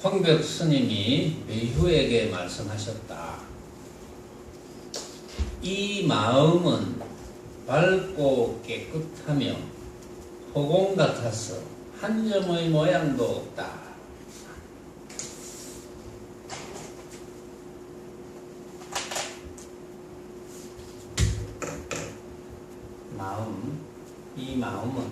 황벽 스님이 매휴에게 말씀하셨다. 이 마음은 밝고 깨끗하며 허공 같아서 한 점의 모양도 없다. 이 마음은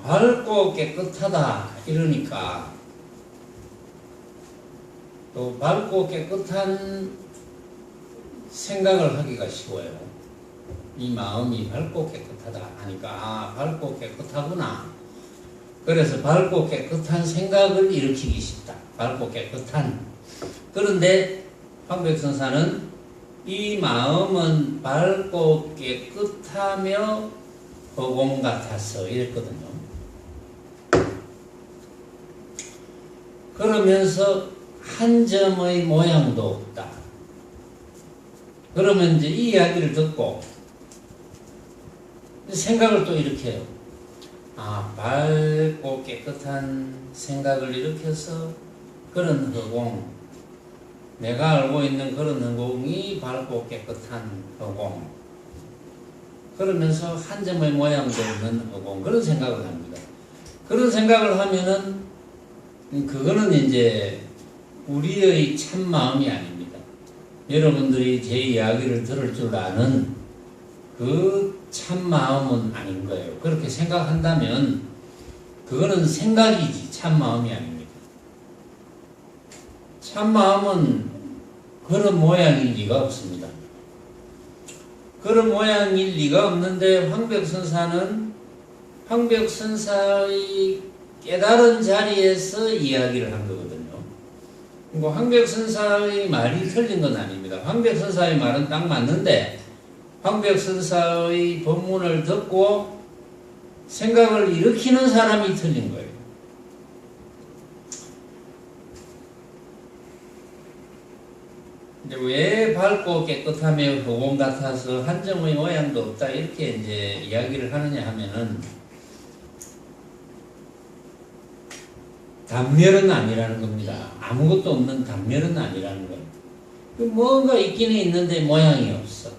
밝고 깨끗하다 이러니까 또 밝고 깨끗한 생각을 하기가 쉬워요. 이 마음이 밝고 깨끗하다 하니까 밝고 깨끗하구나. 그래서 밝고 깨끗한 생각을 일으키기 쉽다. 밝고 깨끗한. 그런데 황백선사는 이 마음은 밝고 깨끗하며 허공 같아서 이랬거든요. 그러면서 한 점의 모양도 없다. 그러면 이제 이 이야기를 듣고 생각을 또 일으켜요. 밝고 깨끗한 생각을 일으켜서 그런 허공, 내가 알고 있는 그런 허공이 밝고 깨끗한 허공, 그러면서 한 점의 모양도 없는 허공, 그런 생각을 합니다. 그런 생각을 하면은 그거는 이제 우리의 참 마음이 아닙니다. 여러분들이 제 이야기를 들을 줄 아는 그 참 마음은 아닌 거예요. 그렇게 생각한다면 그거는 생각이지 참 마음이 아닙니다. 참 마음은 그런 모양일 리가 없습니다. 그런 모양일 리가 없는데 황벽선사는 황벽선사의 깨달은 자리에서 이야기를 한 거거든요. 황벽선사의 말이 틀린 건 아닙니다. 황벽선사의 말은 딱 맞는데 황벽선사의 법문을 듣고 생각을 일으키는 사람이 틀린 거예요. 왜 밝고 깨끗하며 허공 같아서 한 점의 모양도 없다 이렇게 이제 이야기를 하느냐 하면은 단멸은 아니라는 겁니다. 아무것도 없는 단멸은 아니라는 거예요. 뭔가 있기는 있는데 모양이 없어.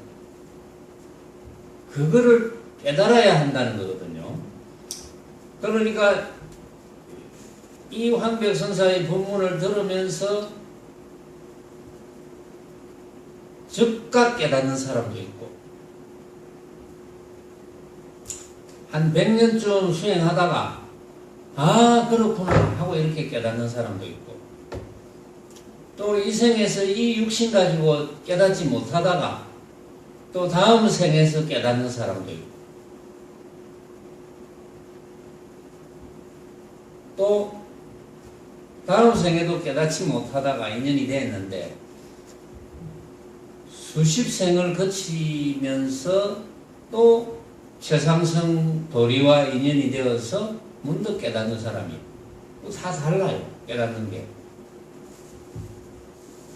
그거를 깨달아야 한다는 거거든요. 그러니까 이 황벽선사의 법문을 들으면서 즉각 깨닫는 사람도 있고 한 100년쯤 수행하다가 그렇구나 하고 이렇게 깨닫는 사람도 있고 또 이 생에서 이 육신 가지고 깨닫지 못하다가 또 다음 생에서 깨닫는 사람도 있고 또 다음 생에도 깨닫지 못하다가 인연이 됐는데 수십 생을 거치면서 또 최상승 도리와 인연이 되어서 문득 깨닫는 사람이 다 달라요. 깨닫는 게.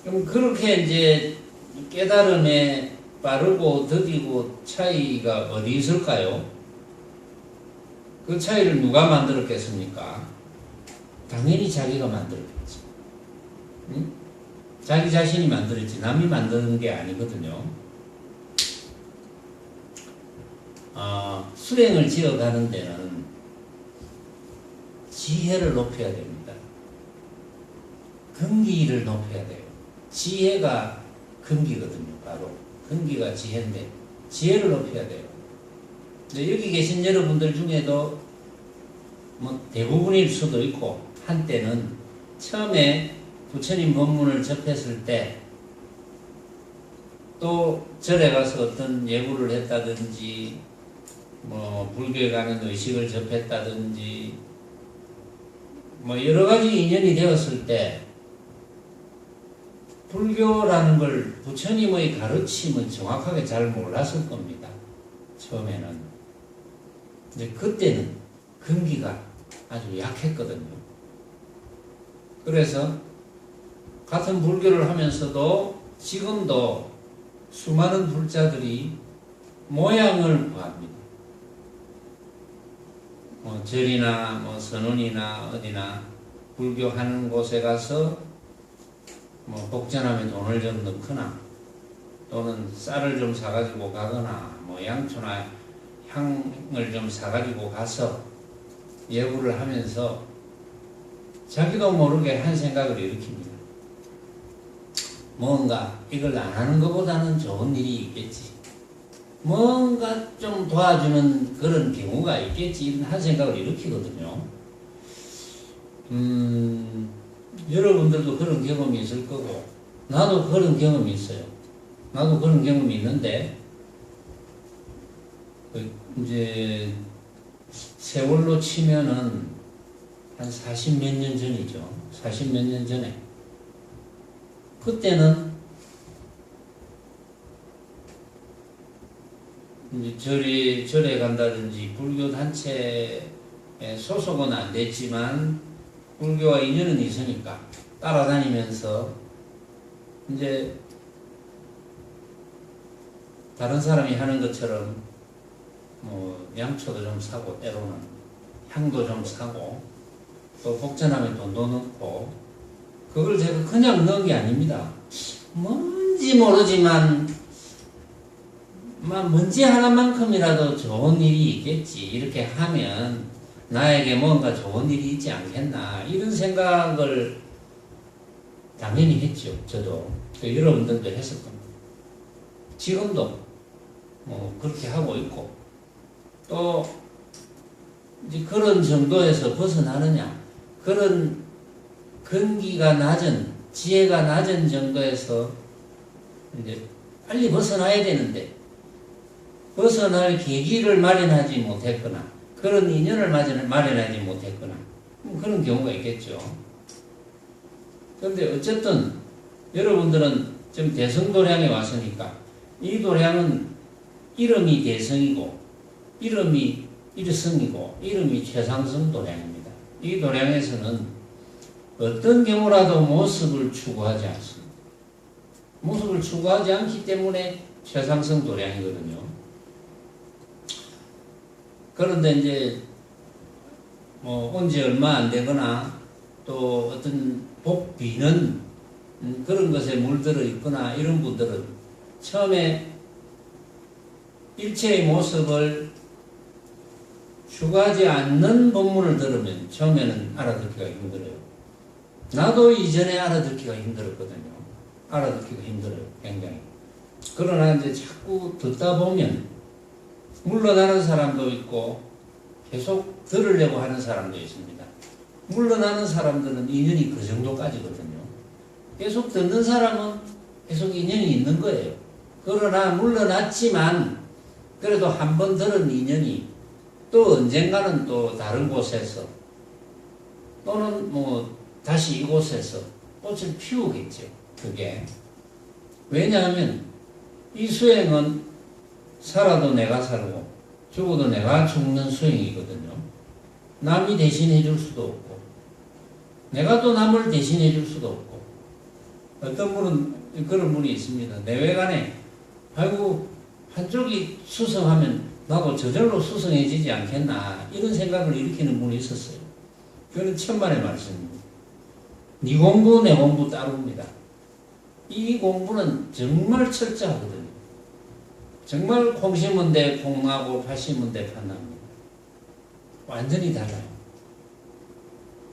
그럼 그렇게 이제 깨달음에 빠르고 더디고 차이가 어디 있을까요? 그 차이를 누가 만들었겠습니까? 당연히 자기가 만들었겠지. 응? 자기 자신이 만들었지 남이 만드는 게 아니거든요. 수행을 지어가는 데는 지혜를 높여야 됩니다. 근기를 높여야 돼요. 지혜가 근기거든요. 바로 근기가 지혜인데 지혜를 높여야 돼요. 근데 여기 계신 여러분들 중에도 뭐 대부분일 수도 있고 한때는 처음에 부처님 법문을 접했을 때 또 절에 가서 어떤 예불을 했다든지 뭐 불교에 가는 의식을 접했다든지 뭐 여러 가지 인연이 되었을 때 불교라는 걸 부처님의 가르침은 정확하게 잘 몰랐을 겁니다. 처음에는. 근데 그때는 근기가 아주 약했거든요. 그래서 같은 불교를 하면서도 지금도 수많은 불자들이 모양을 구합니다. 절이나 선원이나 어디나 불교하는 곳에 가서 복전하면 돈을 좀 넣거나 또는 쌀을 좀 사가지고 가거나 양초나 향을 좀 사가지고 가서 예불을 하면서 자기도 모르게 한 생각을 일으킵니다. 뭔가 이걸 안 하는 것보다는 좋은 일이 있겠지. 뭔가 좀 도와주는 그런 경우가 있겠지. 이런 한 생각을 일으키거든요. 여러분들도 그런 경험이 있을 거고, 나도 그런 경험이 있어요. 나도 그런 경험이 있는데, 이제, 세월로 치면은 한 40 몇 년 전이죠. 40 몇 년 전에. 그때는 이제 절에 간다든지 불교 단체에 소속은 안 됐지만 불교와 인연은 있으니까 따라다니면서 이제 다른 사람이 하는 것처럼 양초도 좀 사고 때로는 향도 좀 사고 또 복전하면 돈도 넣고 그걸 제가 그냥 넣은 게 아닙니다. 뭔지 모르지만 문제 하나만큼이라도 좋은 일이 있겠지. 이렇게 하면 나에게 뭔가 좋은 일이 있지 않겠나. 이런 생각을 당연히 했죠. 저도. 여러분들도 했을 겁니다. 지금도 그렇게 하고 있고 또 이제 그런 정도에서 벗어나느냐. 그런 근기가 낮은, 지혜가 낮은 정도에서 이제 빨리 벗어나야 되는데 벗어날 계기를 마련하지 못했거나 그런 인연을 마련하지 못했거나 그런 경우가 있겠죠. 그런데 어쨌든 여러분들은 지금 대성도량에 왔으니까 이 도량은 이름이 대성이고 이름이 일성이고 이름이 최상승 도량입니다. 이 도량에서는 어떤 경우라도 모습을 추구하지 않습니다. 모습을 추구하지 않기 때문에 최상승 도량이거든요. 그런데 이제 온지 얼마 안 되거나 또 어떤 복비는 그런 것에 물들어 있거나 이런 분들은 처음에 일체의 모습을 추구하지 않는 법문을 들으면 처음에는 알아듣기가 힘들어요. 나도 이전에 알아듣기가 힘들었거든요. 알아듣기가 힘들어요. 굉장히. 그러나 이제 자꾸 듣다 보면 물러나는 사람도 있고 계속 들으려고 하는 사람도 있습니다. 물러나는 사람들은 인연이 그 정도까지거든요. 계속 듣는 사람은 계속 인연이 있는 거예요. 그러나 물러났지만 그래도 한 번 들은 인연이 또 언젠가는 또 다른 곳에서 또는 다시 이곳에서 꽃을 피우겠죠. 그게. 왜냐하면 이 수행은 살아도 내가 살고 죽어도 내가 죽는 수행이거든요. 남이 대신해 줄 수도 없고 내가 또 남을 대신해 줄 수도 없고 어떤 분은 그런 분이 있습니다. 내외간에 아이고 한쪽이 수성하면 나도 저절로 수성해지지 않겠나 이런 생각을 일으키는 분이 있었어요. 그건 천만의 말씀입니다. 네 공부 내 공부 따로입니다. 이 공부는 정말 철저하거든요. 정말 콩 심은 데 콩하고 팥 심은 데 팥납니다. 완전히 달라요.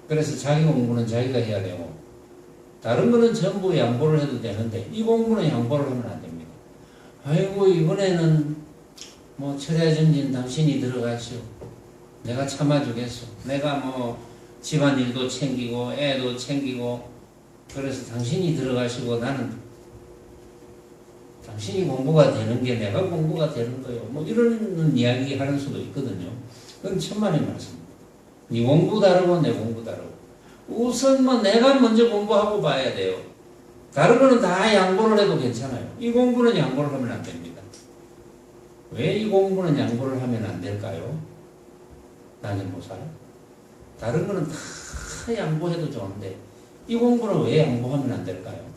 그래서 자기 공부는 자기가 해야 되고 다른 거는 전부 양보를 해도 되는데 이 공부는 양보를 하면 안 됩니다. 아이고 이번에는 철야전진 당신이 들어가시오. 내가 참아주겠소. 내가 집안일도 챙기고 애도 챙기고 그래서 당신이 들어가시고 나는 당신이 공부가 되는 게 내가 공부가 되는 거요. 이런 이야기 하는 수도 있거든요. 그건 천만의 말씀입니다. 네 공부 다르고 내 공부 다르고. 우선 내가 먼저 공부하고 봐야 돼요. 다른 거는 다 양보를 해도 괜찮아요. 이 공부는 양보를 하면 안 됩니다. 왜 이 공부는 양보를 하면 안 될까요? 나는 못 살아요. 다른 거는 다 양보해도 좋은데 이 공부는 왜 양보하면 안 될까요?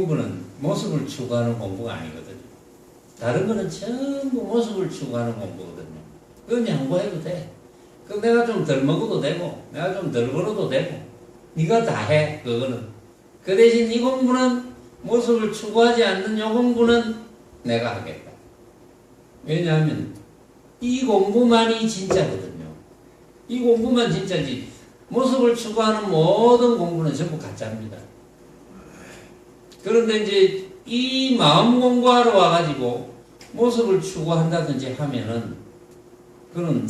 공부는 모습을 추구하는 공부가 아니거든요. 다른 거는 전부 모습을 추구하는 공부거든요. 그건 양보해도 돼. 그 내가 좀 덜 먹어도 되고 내가 좀 덜 걸어도 되고 네가 다 해. 그거는. 그 대신 이 공부는 모습을 추구하지 않는 이 공부는 내가 하겠다. 왜냐하면 이 공부만이 진짜거든요. 이 공부만 진짜지 모습을 추구하는 모든 공부는 전부 가짜입니다. 그런데 이제 이 마음 공부하러 와가지고 모습을 추구한다든지 하면은 그런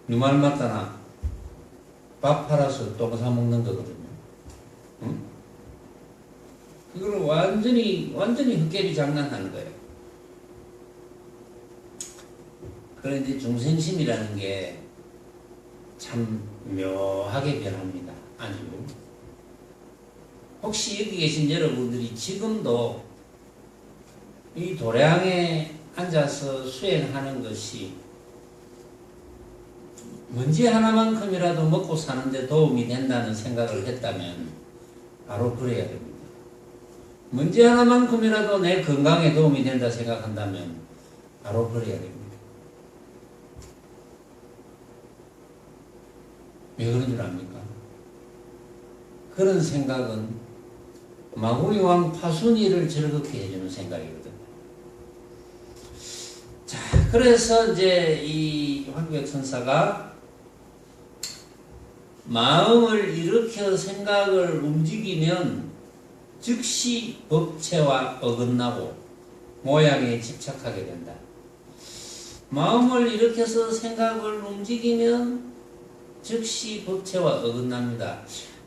누말 맞다나 밥 팔아서 똥 사먹는 거거든요. 응? 그거는 완전히 헛개비 장난하는 거예요. 그런데 중생심이라는 게 참 묘하게 변합니다. 아주. 혹시 여기 계신 여러분들이 지금도 이 도량에 앉아서 수행하는 것이 먼지 하나만큼이라도 먹고 사는데 도움이 된다는 생각을 했다면 바로 그래야 됩니다. 먼지 하나만큼이라도 내 건강에 도움이 된다 생각한다면 바로 그래야 됩니다. 왜 그런 줄 압니까? 그런 생각은 마구이왕 파순이를 즐겁게 해주는 생각이거든요. 자, 그래서 이제 이 황교익 선사가 마음을 일으켜 생각을 움직이면 즉시 법체와 어긋나고 모양에 집착하게 된다. 마음을 일으켜서 생각을 움직이면 즉시 법체와 어긋납니다.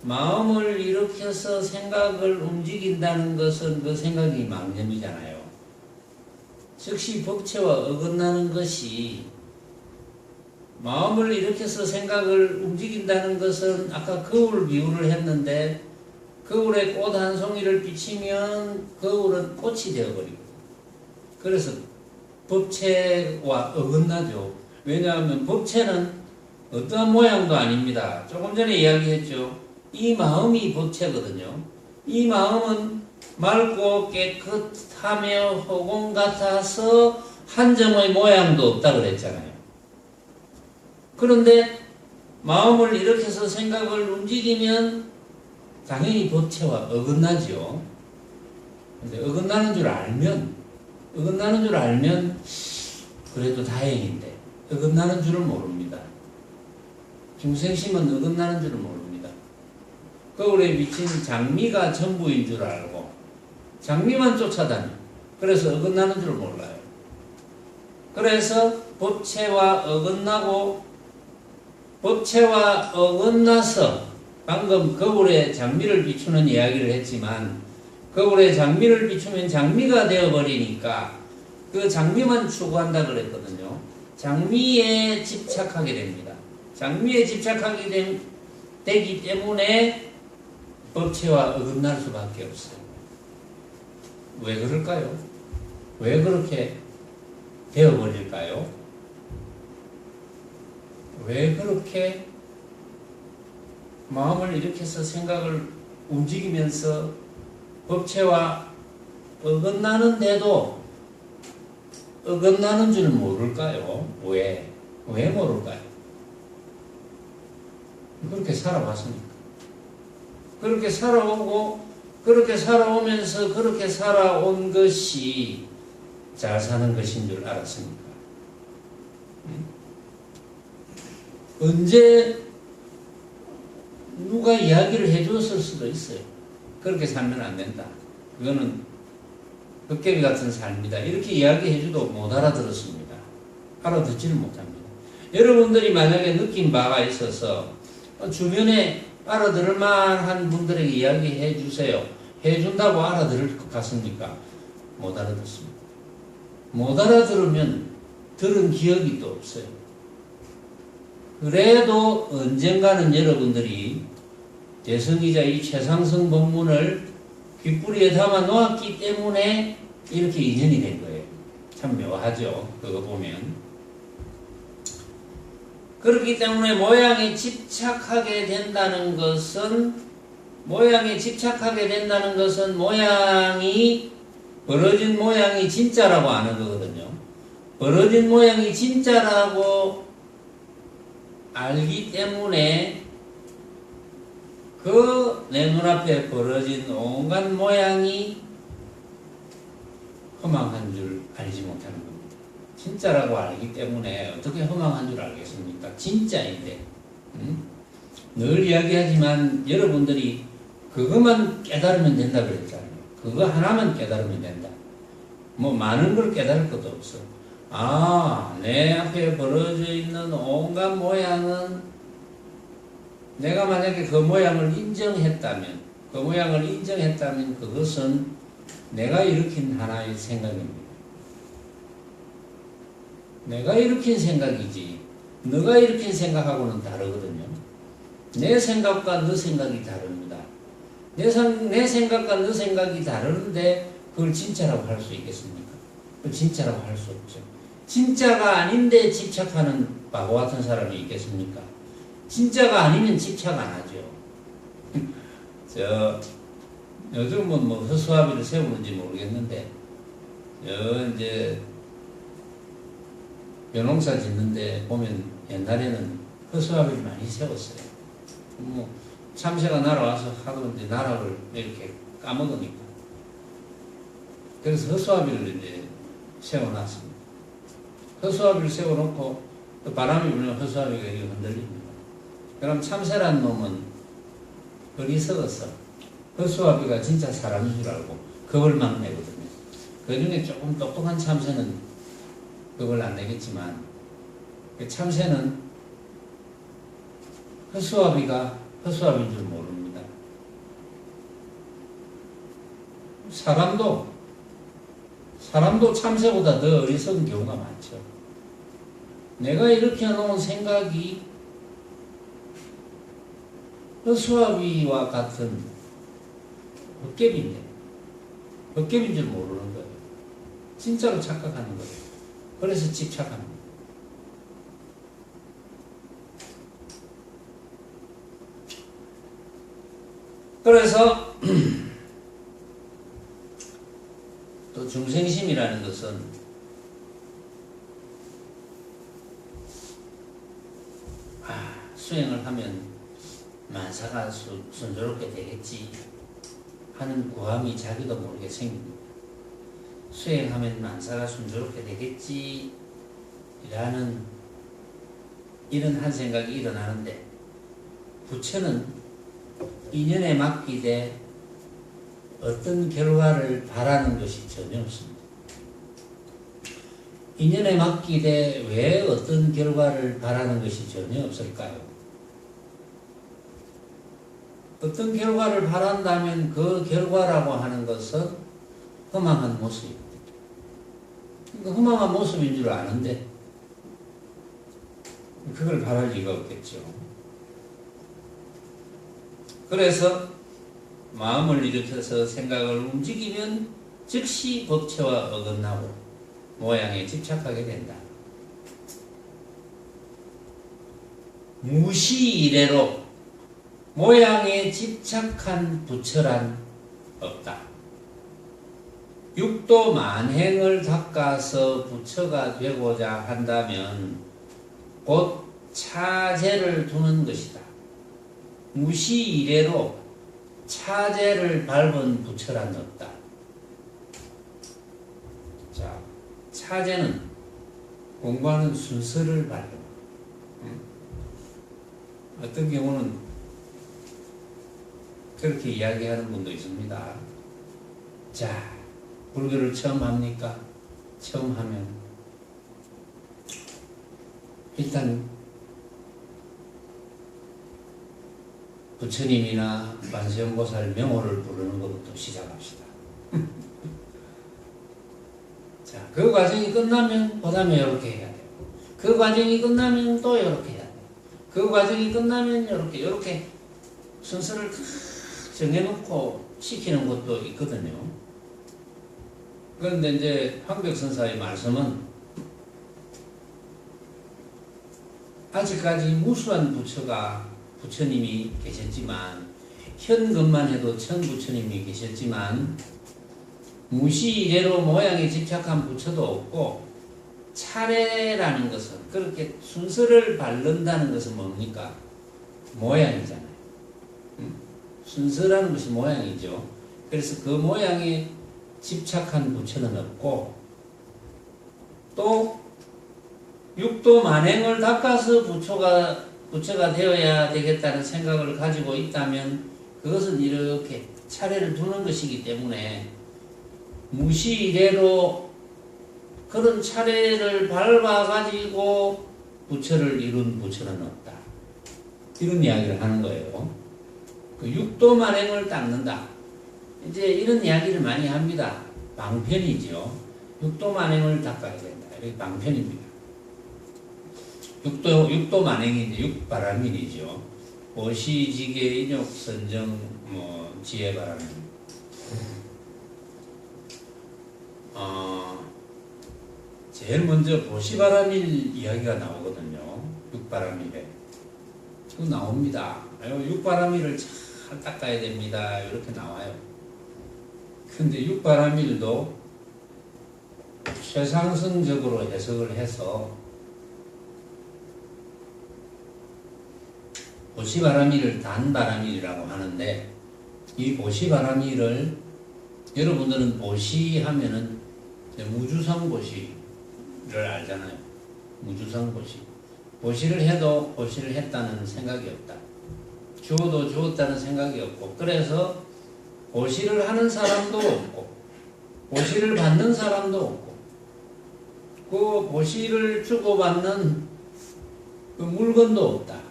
마음을 일으켜서 생각을 움직인다는 것은 그 생각이 망념이잖아요. 즉시 법체와 어긋나는 것이 마음을 일으켜서 생각을 움직인다는 것은 아까 거울 비유를 했는데 거울에 꽃 한 송이를 비치면 거울은 꽃이 되어버리고 그래서 법체와 어긋나죠. 왜냐하면 법체는 어떠한 모양도 아닙니다. 조금 전에 이야기했죠. 이 마음이 법체거든요. 이 마음은 맑고 깨끗하며 허공 같아서 한 점의 모양도 없다 그랬잖아요. 그런데 마음을 일으켜서 생각을 움직이면 당연히 법체와 어긋나죠. 근데 어긋나는 줄 알면 그래도 다행인데 어긋나는 줄은 모릅니다. 중생심은 어긋나는 줄은 모릅니다. 거울에 비친 장미가 전부인 줄 알고 장미만 쫓아다녀. 그래서 어긋나는 줄 몰라요. 그래서 법체와 어긋나고 법체와 어긋나서 방금 거울에 장미를 비추는 이야기를 했지만 거울에 장미를 비추면 장미가 되어버리니까 그 장미만 추구한다 그랬거든요. 장미에 집착하게 됩니다. 장미에 집착하게 되기 때문에 법체와 어긋날 수밖에 없어요. 왜 그럴까요? 왜 그렇게 되어버릴까요? 왜 그렇게 마음을 일으켜서 생각을 움직이면서 법체와 어긋나는데도 어긋나는 줄 모를까요? 왜 모를까요? 그렇게 살아왔으니까. 그렇게 살아오고 그렇게 살아오면서 그렇게 살아온 것이 잘 사는 것인 줄 알았으니까. 언제 누가 이야기를 해줬을 수도 있어요. 그렇게 살면 안 된다. 그거는 헛개비 같은 삶이다. 이렇게 이야기해줘도 못 알아들었습니다. 알아듣지를 못합니다. 여러분들이 만약에 느낀 바가 있어서 주변에 알아들을 만한 분들에게 이야기해 주세요. 해준다고 알아들을 것 같습니까? 못 알아듣습니다. 못 알아들으면 들은 기억이 또 없어요. 그래도 언젠가는 여러분들이 대성이자 이 최상승 법문을 귓불이에 담아 놓았기 때문에 이렇게 인연이 된 거예요. 참 묘하죠. 그거 보면. 그렇기 때문에 모양에 집착하게 된다는 것은 모양에 집착하게 된다는 것은 모양이 벌어진 모양이 진짜라고 아는 거거든요. 벌어진 모양이 진짜라고 알기 때문에 그 내 눈앞에 벌어진 온갖 모양이 허망한 줄 알지 못하는 겁니다. 진짜라고 알기 때문에 어떻게 허망한 줄 알겠습니까? 진짜인데. 늘 이야기하지만 여러분들이 그것만 깨달으면 된다 그랬잖아요. 그거 하나만 깨달으면 된다. 뭐 많은 걸 깨달을 것도 없어. 아, 내 앞에 벌어져 있는 온갖 모양은 내가 만약에 그 모양을 인정했다면 그것은 내가 일으킨 하나의 생각입니다. 내가 일으킨 생각이지 너가 일으킨 생각하고는 다르거든요. 내 생각과 너 생각이 다릅니다. 내 생각과 너 생각이 다른데 그걸 진짜라고 할 수 있겠습니까? 그걸 진짜라고 할 수 없죠. 진짜가 아닌데 집착하는 바보 같은 사람이 있겠습니까? 진짜가 아니면 집착 안 하죠. 요즘은 뭐 허수아비를 세우는지 모르겠는데, 이제 벼농사 짓는데 보면 옛날에는 허수아비를 많이 세웠어요. 뭐 참새가 날아와서 하도 이제 나락을 이렇게 까먹으니까. 그래서 허수아비를 이제 세워놨습니다. 허수아비를 세워놓고 또 바람이 불면 허수아비가 이렇게 흔들립니다. 그럼 참새란 놈은 어리석어서 허수아비가 진짜 사람인 줄 알고 겁을 막 내거든요. 그 중에 조금 똑똑한 참새는 겁을 안 내겠지만, 그 참새는 허수아비가 허수아비인 줄 모릅니다. 사람도 참새보다 더 어리석은 경우가 많죠. 내가 이렇게 해놓은 생각이 허수아비와 같은 헛개비인데, 헛개비인 줄 모르는 거예요. 진짜로 착각하는 거예요. 그래서 집착합니다. 그래서 또 중생심이라는 것은 수행을 하면 만사가 순조롭게 되겠지 하는 구함이 자기도 모르게 생깁니다. 수행하면 만사가 순조롭게 되겠지 라는 이런 한 생각이 일어나는데, 부처는 인연에 맡기되 어떤 결과를 바라는 것이 전혀 없습니다. 인연에 맡기되 왜 어떤 결과를 바라는 것이 전혀 없을까요? 어떤 결과를 바란다면 그 결과라고 하는 것은 허망한 모습입니다. 그러니까 허망한 모습인 줄 아는데 그걸 바랄 리가 없겠죠. 그래서 마음을 일으켜서 생각을 움직이면 즉시 법체와 어긋나고 모양에 집착하게 된다. 무시이래로 모양에 집착한 부처란 없다. 육도 만행을 닦아서 부처가 되고자 한다면 곧 차제를 두는 것이다. 무시이래로 차제를 밟은 부처란 없다. 자, 차제는 공부하는 순서를 밟는. 어떤 경우는 그렇게 이야기하는 분도 있습니다. 자, 불교를 처음 합니까? 처음 하면 일단 부처님이나 관세음보살 명호를 부르는 것부터 시작합시다. 자, 그 과정이 끝나면 그 다음에 이렇게 해야 돼요. 그 과정이 끝나면 또 이렇게 해야 돼요. 그 과정이 끝나면 이렇게 순서를 정해놓고 시키는 것도 있거든요. 그런데 이제 황벽선사의 말씀은 아직까지 무수한 부처님이 계셨지만 현금만 해도 천부처님이 계셨지만 무시 이래로 모양에 집착한 부처도 없고 차례라는 것은 그렇게 순서를 바른다는 것은 뭡니까? 모양이잖아요. 순서라는 것이 모양이죠. 그래서 그 모양에 집착한 부처는 없고 또 육도 만행을 닦아서 부처가 되어야 되겠다는 생각을 가지고 있다면 그것은 이렇게 차례를 두는 것이기 때문에 무시 이래로 그런 차례를 밟아가지고 부처를 이룬 부처는 없다. 이런 이야기를 하는 거예요. 그 육도 만행을 닦는다. 이제 이런 이야기를 많이 합니다. 방편이죠. 육도 만행을 닦아야 된다. 이게 방편입니다. 육도 만행이 이제 육바라밀이죠. 보시지계 인욕 선정 지혜바라밀. 제일 먼저 보시바라밀 이야기가 나오거든요. 육바라밀에. 그거 나옵니다. 육바라밀을 잘 닦아야 됩니다. 이렇게 나와요. 근데 육바라밀도 최상승적으로 해석을 해서 보시바라밀을 단바라밀이라고 하는데 이 보시바라밀을 여러분들은 보시하면은 무주성보시를 알잖아요. 무주성보시. 보시를 해도 보시를 했다는 생각이 없다. 주어도 주었다는 생각이 없고 그래서 보시를 하는 사람도 없고 보시를 받는 사람도 없고 그 보시를 주고받는 그 물건도 없다.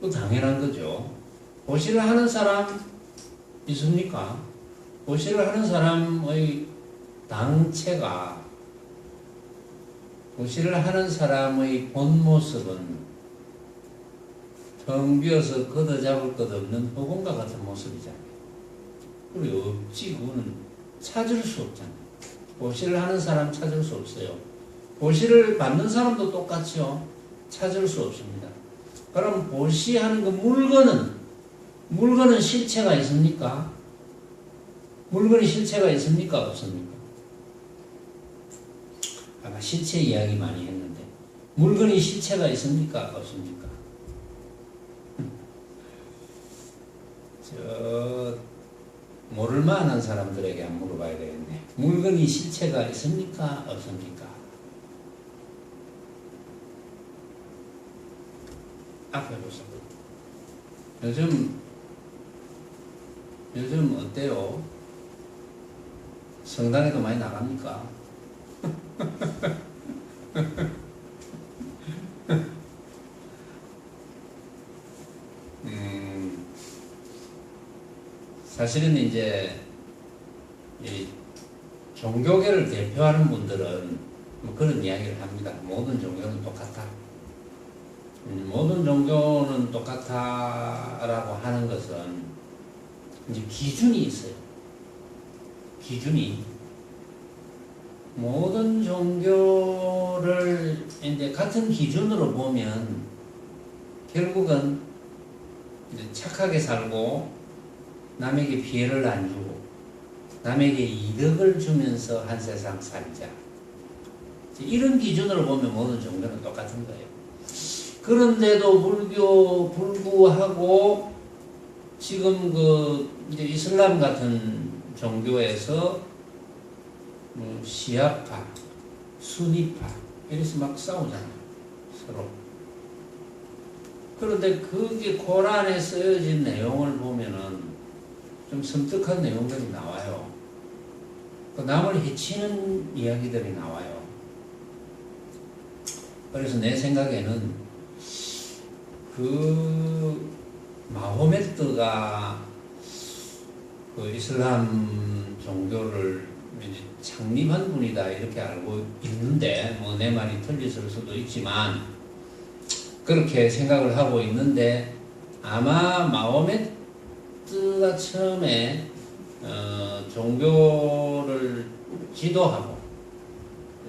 그 당연한 거죠. 보시를 하는 사람 있습니까? 보시를 하는 사람의 당체가 보시를 하는 사람의 본 모습은 텅 비어서 걷어잡을 것 없는 허공과 같은 모습이잖아요. 그리고 없지, 그거는 찾을 수 없잖아요. 보시를 하는 사람 찾을 수 없어요. 보시를 받는 사람도 똑같죠. 찾을 수 없습니다. 그럼 보시하는 그 물건은 실체가 있습니까? 물건이 실체가 있습니까? 없습니까? 아까 실체 이야기 많이 했는데 물건이 실체가 있습니까? 없습니까? 모를 만한 사람들에게 한번 물어봐야 되겠네. 물건이 실체가 있습니까? 없습니까? 앞에 보세요. 요즘 어때요? 성당에도 많이 나갑니까? 사실은 이제 이 종교계를 대표하는 분들은 뭐 그런 이야기를 합니다. 모든 종교는 똑같다. 모든 종교는 똑같다라고 하는 것은 이제 기준이 있어요. 기준이 모든 종교를 이제 같은 기준으로 보면 결국은 이제 착하게 살고 남에게 피해를 안 주고 남에게 이득을 주면서 한 세상 살자. 이런 기준으로 보면 모든 종교는 똑같은 거예요. 그런데도 불구하고 지금 이제 이슬람 같은 종교에서 시아파, 수니파 이래서 막 싸우잖아요. 서로. 그런데 그게 코란에 쓰여진 내용을 보면은 좀 섬뜩한 내용들이 나와요. 남을 해치는 이야기들이 나와요. 그래서 내 생각에는 그 마호메트가 그 이슬람 종교를 창립한 분이다 이렇게 알고 있는데 뭐 내 말이 틀렸을 수도 있지만 그렇게 생각을 하고 있는데 아마 마호메트가 처음에 종교를 지도하고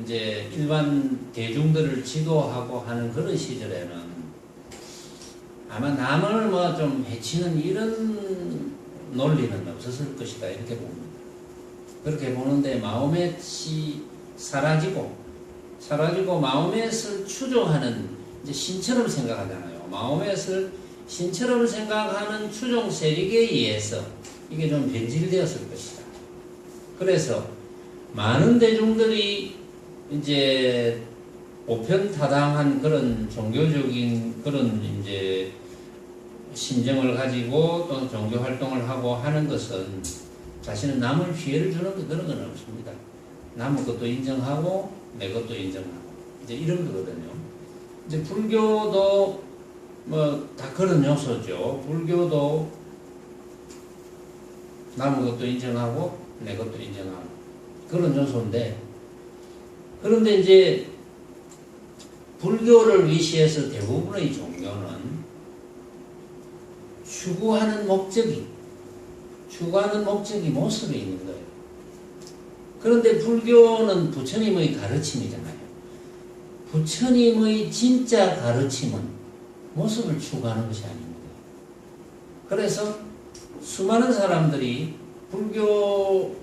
이제 일반 대중들을 지도하고 하는 그런 시절에는 아마 남을 뭐 좀 해치는 이런 논리는 없었을 것이다 이렇게 봅니다. 그렇게 보는데 마호멧이 사라지고 마호멧을 추종하는 이제 신처럼 생각하잖아요. 마호멧을 신처럼 생각하는 추종 세력에 의해서 이게 좀 변질되었을 것이다. 그래서 많은 대중들이 이제 보편타당한 그런 종교적인 그런 이제 신정을 가지고 또 종교 활동을 하고 하는 것은 자신은 남을 피해를 주는 그런 건 없습니다. 남의 것도 인정하고 내 것도 인정하고 이제 이런 거거든요. 이제 불교도 뭐 다 그런 요소죠. 불교도 남의 것도 인정하고 내 것도 인정하고 그런 요소인데, 그런데 이제 불교를 위시해서 대부분의 종교는 추구하는 목적이 모습에 있는 거예요. 그런데 불교는 부처님의 가르침이잖아요. 부처님의 진짜 가르침은 모습을 추구하는 것이 아닙니다. 그래서 수많은 사람들이 불교인들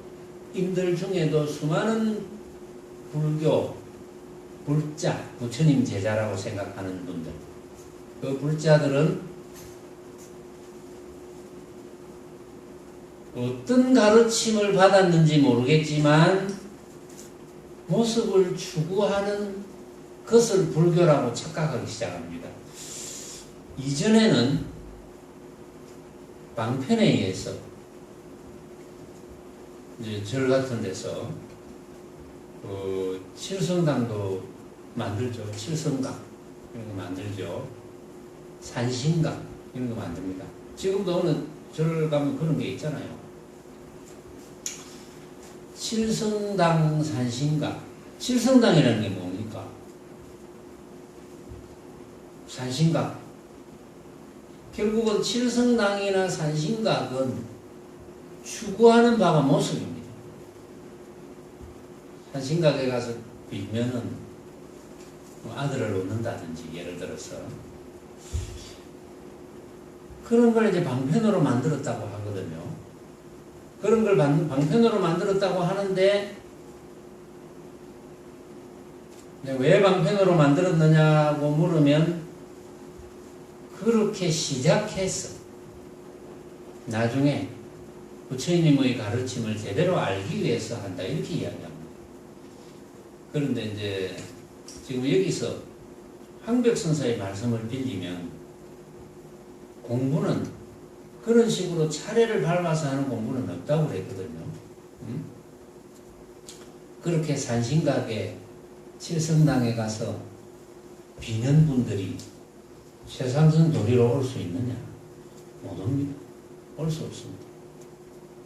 중에도 수많은 불자, 부처님 제자라고 생각하는 분들, 그 불자들은 어떤 가르침을 받았는지 모르겠지만 모습을 추구하는 것을 불교라고 착각하기 시작합니다. 이전에는 방편에 의해서 이제 절 같은 데서 칠성당도 만들죠. 칠성각 이런 거 만들죠. 산신각 이런 거 만듭니다. 지금도 어느 절 가면 그런 게 있잖아요. 칠성당, 산신각. 칠성당이라는 게 뭡니까? 산신각. 결국은 칠성당이나 산신각은 추구하는 바가 모습입니다. 산신각에 가서 빌면은 아들을 얻는다든지 예를 들어서 그런 걸 이제 방편으로 만들었다고 하거든요. 그런 걸 방편으로 만들었다고 하는데 왜 방편으로 만들었느냐고 물으면 그렇게 시작해서 나중에 부처님의 가르침을 제대로 알기 위해서 한다 이렇게 이야기합니다. 그런데 이제 지금 여기서 황벽선사의 말씀을 빌리면 공부는 그런 식으로 차례를 밟아서 하는 공부는 없다고 그랬거든요. 그렇게 산신각에 칠성당에 가서 비는 분들이 최상승 도리로 올 수 있느냐? 못 옵니다. 올 수 없습니다.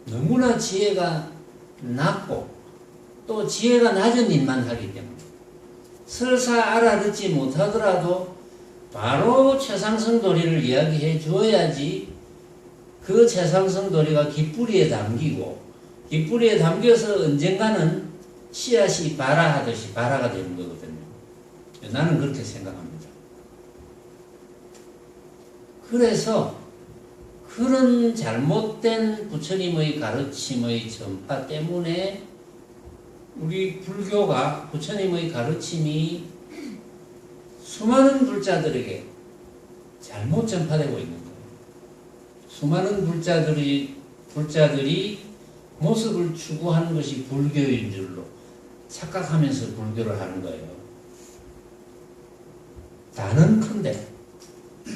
너무나 지혜가 낮고 또 지혜가 낮은 일만 하기 때문에 설사 알아듣지 못하더라도 바로 최상승 도리를 이야기해 주어야지 그 최상승 도리가 깃뿌리에 담기고 깃뿌리에 담겨서 언젠가는 씨앗이 발아하듯이 발아가 되는 거거든요. 나는 그렇게 생각합니다. 그래서 그런 잘못된 부처님의 가르침의 전파 때문에 우리 불교가 부처님의 가르침이 수많은 불자들에게 잘못 전파되고 있는 거예요. 수많은 불자들이 모습을 추구하는 것이 불교인 줄로 착각하면서 불교를 하는 거예요. 단언컨대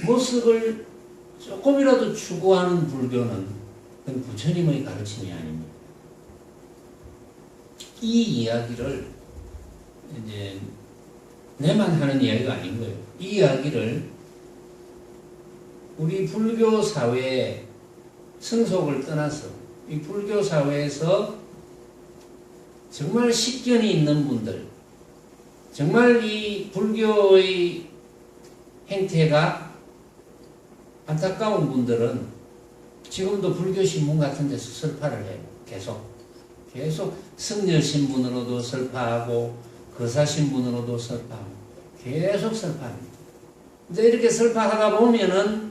모습을 조금이라도 추구하는 불교는 그건 부처님의 가르침이 아닙니다. 이 이야기를 이제 내만 하는 이야기가 아닌 거예요. 이 이야기를 우리 불교 사회의 성속을 떠나서 이 불교 사회에서 정말 식견이 있는 분들, 정말 이 불교의 행태가 안타까운 분들은 지금도 불교신문 같은 데서 설파를 해요. 계속 승려신문으로도 설파하고 거사신문으로도 설파하고 계속 설파합니다. 이제 이렇게 설파하다 보면은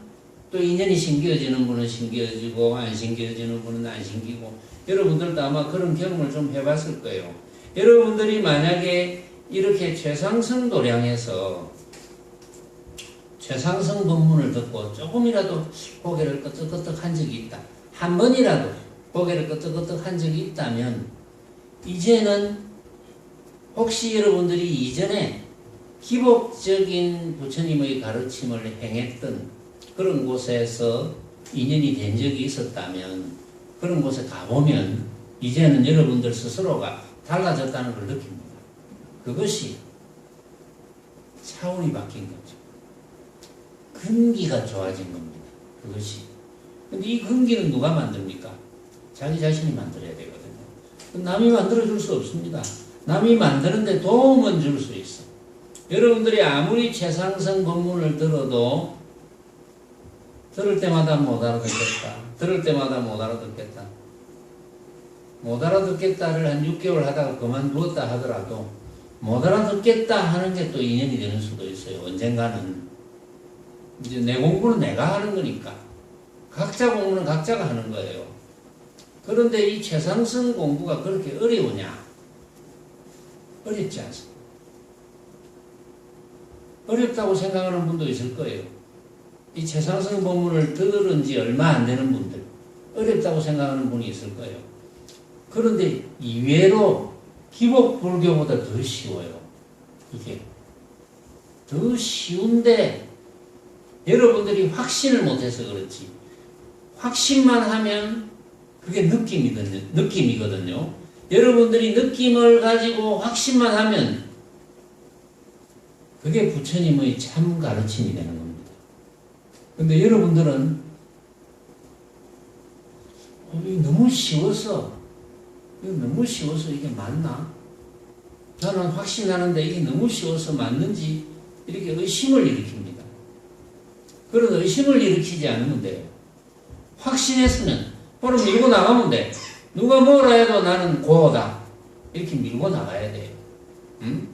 또 인연이 신기해지는 분은 신기해지고 안 신기해지는 분은 안 신기고 여러분들도 아마 그런 경험을 좀 해봤을 거예요. 여러분들이 만약에 이렇게 최상승 도량에서 최상승 법문을 듣고 조금이라도 고개를 끄덕끄덕 한 적이 있다. 한 번이라도 고개를 끄덕끄덕 한 적이 있다면 이제는 혹시 여러분들이 이전에 기복적인 부처님의 가르침을 행했던 그런 곳에서 인연이 된 적이 있었다면 그런 곳에 가보면 이제는 여러분들 스스로가 달라졌다는 걸 느낍니다. 그것이 차원이 바뀐 거죠. 근기가 좋아진 겁니다. 그것이. 근데 이 근기는 누가 만듭니까? 자기 자신이 만들어야 되거든요. 남이 만들어줄 수 없습니다. 남이 만드는데 도움은 줄 수 있어. 여러분들이 아무리 최상승 법문을 들어도 들을 때마다 못 알아듣겠다. 들을 때마다 못 알아듣겠다. 못 알아듣겠다를 한 6개월 하다가 그만두었다 하더라도 못 알아듣겠다 하는 게 또 인연이 되는 수도 있어요. 언젠가는. 이제 내 공부는 내가 하는 거니까. 각자 공부는 각자가 하는 거예요. 그런데 이 최상승 공부가 그렇게 어려우냐? 어렵지 않습니다. 어렵다고 생각하는 분도 있을 거예요. 이 최상승 법문을 들은 지 얼마 안 되는 분들, 어렵다고 생각하는 분이 있을 거예요. 그런데 이외로 기복불교보다 더 쉬워요. 이게. 더 쉬운데 여러분들이 확신을 못해서 그렇지. 확신만 하면 그게 느낌이거든요. 여러분들이 느낌을 가지고 확신만 하면 그게 부처님의 참 가르침이 되는 겁니다. 근데 여러분들은 너무 쉬워서 이게 맞나? 나는 확신하는데 이게 너무 쉬워서 맞는지 이렇게 의심을 일으킵니다. 그런 의심을 일으키지 않으면 돼요. 확신했으면 바로 밀고 나가면 돼. 누가 뭐라 해도 나는 고다. 이렇게 밀고 나가야 돼요. 응?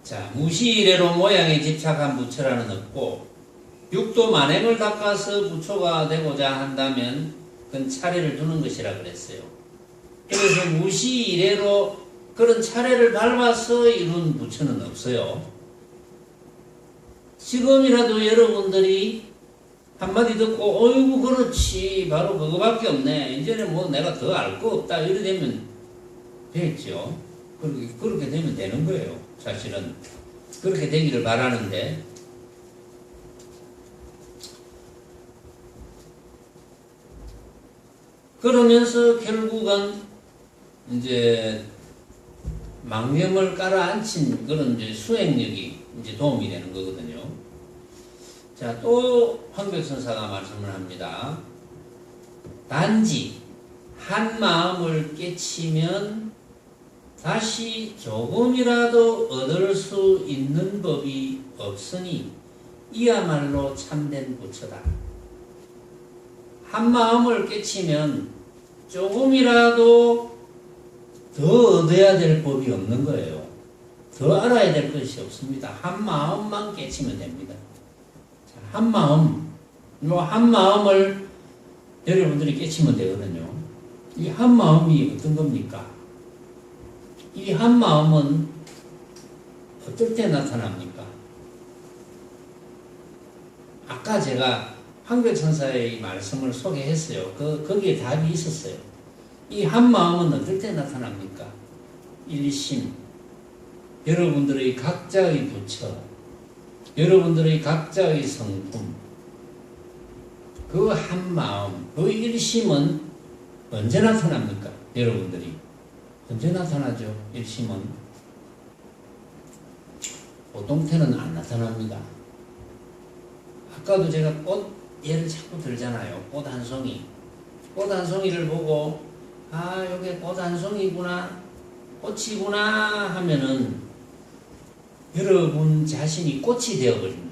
자, 무시이래로 모양에 집착한 부처라는 없고 육도 만행을 닦아서 부처가 되고자 한다면 그건 차례를 두는 것이라 그랬어요. 그래서 무시이래로 그런 차례를 밟아서 이룬 부처는 없어요. 지금이라도 여러분들이 한마디 듣고 어이구 그렇지 바로 그거밖에 없네. 이제는 뭐 내가 더 알 거 없다 이래 되면 됐죠. 그렇게 되면 되는 거예요. 사실은 그렇게 되기를 바라는데 그러면서 결국은 이제 망념을 깔아앉힌 그런 이제 수행력이 이제 도움이 되는 거거든요. 자, 또 황백선사가 말씀을 합니다. 단지 한 마음을 깨치면 다시 조금이라도 얻을 수 있는 법이 없으니 이야말로 참된 부처다. 한 마음을 깨치면 조금이라도 더 얻어야 될 법이 없는 거예요. 더 알아야 될 것이 없습니다. 한 마음만 깨치면 됩니다. 한 마음, 한 마음을 여러분들이 깨치면 되거든요. 이 한 마음이 어떤 겁니까? 이 한 마음은 어떨 때 나타납니까? 아까 제가 황백선사의 말씀을 소개했어요. 거기에 답이 있었어요. 이 한 마음은 어떨 때 나타납니까? 일심, 여러분들의 각자의 부처, 여러분들의 각자의 성품, 그 한 마음, 그 일심은 언제 나타납니까? 여러분들이 언제 나타나죠? 일심은 보통 때는 안 나타납니다. 아까도 제가 꽃 예를 자꾸 들잖아요. 꽃 한 송이. 꽃 한 송이를 보고 아, 요게 꽃 한 송이구나, 꽃이구나 하면은 여러분 자신이 꽃이 되어버립니다.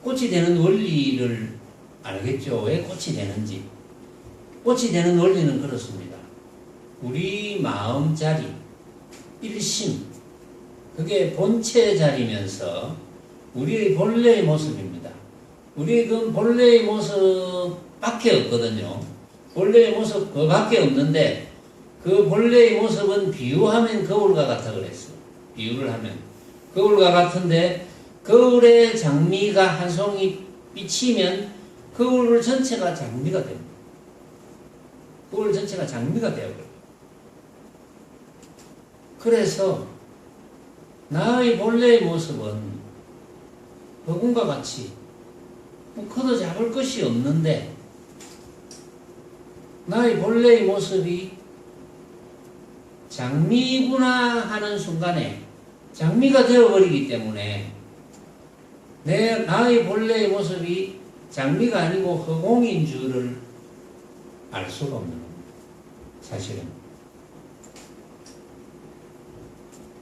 꽃이 되는 원리를 알겠죠? 왜 꽃이 되는지. 꽃이 되는 원리는 그렇습니다. 우리 마음자리, 일심, 그게 본체의 자리면서 우리의 본래의 모습입니다. 우리의 그 본래의 모습밖에 없거든요. 본래의 모습 그밖에 없는데 그 본래의 모습은 비유하면 거울과 같아 그랬어. 비유를 하면 거울과 같은데 거울에 장미가 한 송이 비치면 거울 전체가 장미가 됩니다. 거울 전체가 장미가 되어버려요. 그래서 나의 본래의 모습은 허공과 같이 커도 작을 것이 없는데 나의 본래의 모습이 장미구나 하는 순간에 장미가 되어버리기 때문에 나의 본래의 모습이 장미가 아니고 허공인 줄을 알 수가 없는 겁니다. 사실은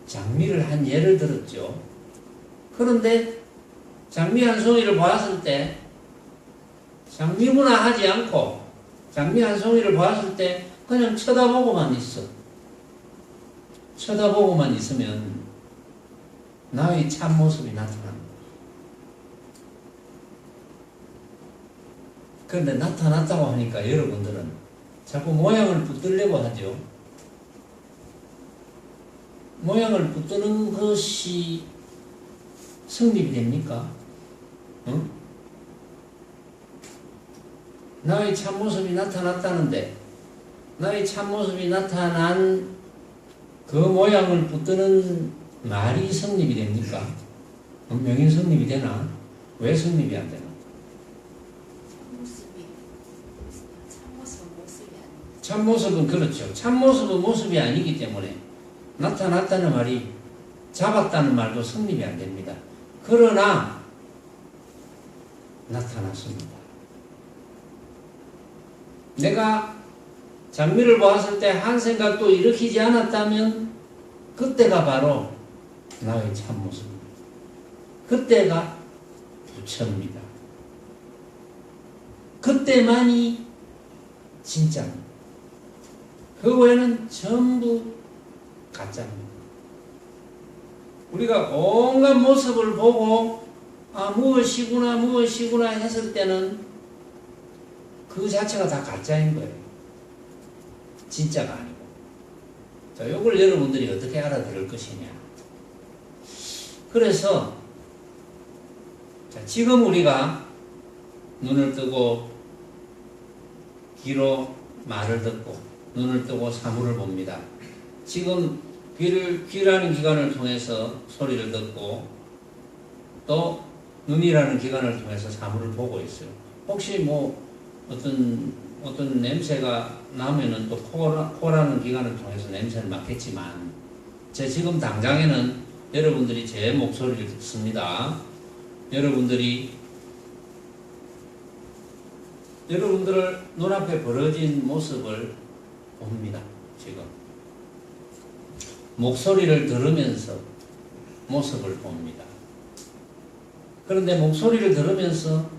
장미를 한 예를 들었죠. 그런데 장미 한 송이를 보았을 때 장미구나 하지 않고 장미 한 송이를 보았을 때 그냥 쳐다보고만 있어. 쳐다보고만 있으면 나의 참모습이 나타납니다. 그런데 나타났다고 하니까 여러분들은 자꾸 모양을 붙들려고 하죠. 모양을 붙드는 것이 성립이 됩니까? 응? 나의 참모습이 나타났다는데 나의 참모습이 나타난 그 모양을 붙드는 말이 성립이 됩니까? 명인 성립이 되나? 왜 성립이 안 되나? 참모습은 그렇죠. 참모습은 모습이 아니기 때문에 나타났다는 말이 잡았다는 말도 성립이 안 됩니다. 그러나 나타났습니다. 내가 장미를 보았을 때 한 생각도 일으키지 않았다면 그때가 바로 나의 참모습입니다. 그때가 부처입니다. 그때만이 진짜입니다. 그 외에는 전부 가짜입니다. 우리가 온갖 모습을 보고 무엇이구나 했을 때는 그 자체가 다 가짜인 거예요. 진짜가 아니고. 자, 이걸 여러분들이 어떻게 알아들을 것이냐. 그래서 지금 우리가 눈을 뜨고 귀로 말을 듣고 눈을 뜨고 사물을 봅니다. 지금 귀라는 기관을 통해서 소리를 듣고 또 눈이라는 기관을 통해서 사물을 보고 있어요. 혹시 뭐 어떤 냄새가 나면은 또 코라는 기관을 통해서 냄새를 맡겠지만 지금 당장에는 여러분들이 제 목소리를 듣습니다. 여러분들을 눈앞에 벌어진 모습을 봅니다. 지금 목소리를 들으면서 모습을 봅니다. 그런데 목소리를 들으면서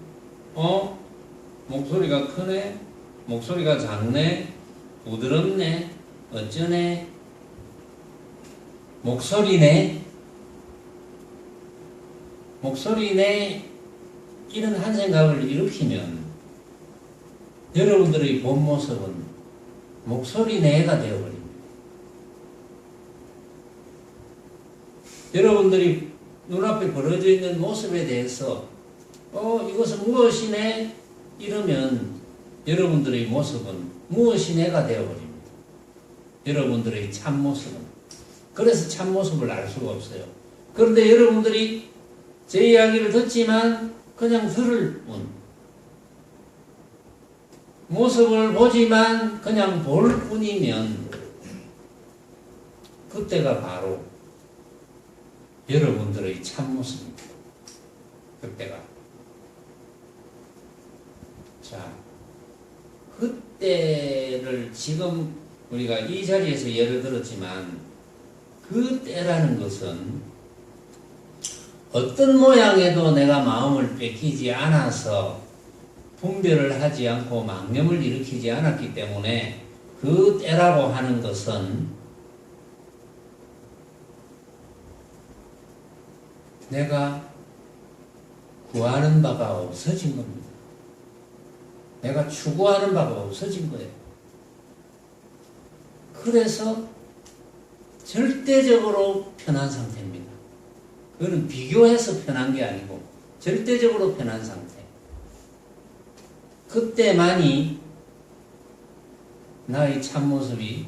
목소리가 크네, 목소리가 작네, 부드럽네, 어쩌네, 목소리네 이런 한 생각을 일으키면 여러분들의 본 모습은 목소리네가 되어버립니다. 여러분들이 눈앞에 벌어져 있는 모습에 대해서 이것은 무엇이네? 이러면 여러분들의 모습은 무엇이네가 되어버립니다. 여러분들의 참모습은. 그래서 참모습을 알 수가 없어요. 그런데 여러분들이 제 이야기를 듣지만 그냥 들을 뿐. 모습을 보지만 그냥 볼 뿐이면 그때가 바로 여러분들의 참모습입니다. 그때가. 자, 그때를 지금 우리가 이 자리에서 예를 들었지만 그 때라는 것은 어떤 모양에도 내가 마음을 뺏기지 않아서 분별을 하지 않고 망념을 일으키지 않았기 때문에 그 때라고 하는 것은 내가 구하는 바가 없어진 겁니다. 내가 추구하는 바가 없어진 거예요. 그래서 절대적으로 편한 상태입니다. 그거는 비교해서 편한 게 아니고 절대적으로 편한 상태. 그때만이 나의 참모습이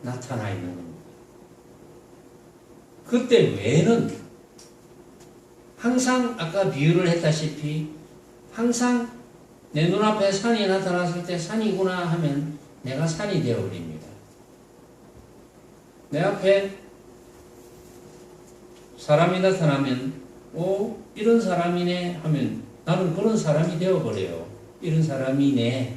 나타나 있는 겁니다. 그때 외에는 항상 아까 비유를 했다시피 항상 내 눈앞에 산이 나타났을 때 산이구나 하면 내가 산이 되어버립니다. 내 앞에 사람이 나타나면 오 이런 사람이네 하면 나는 그런 사람이 되어버려요. 이런 사람이네.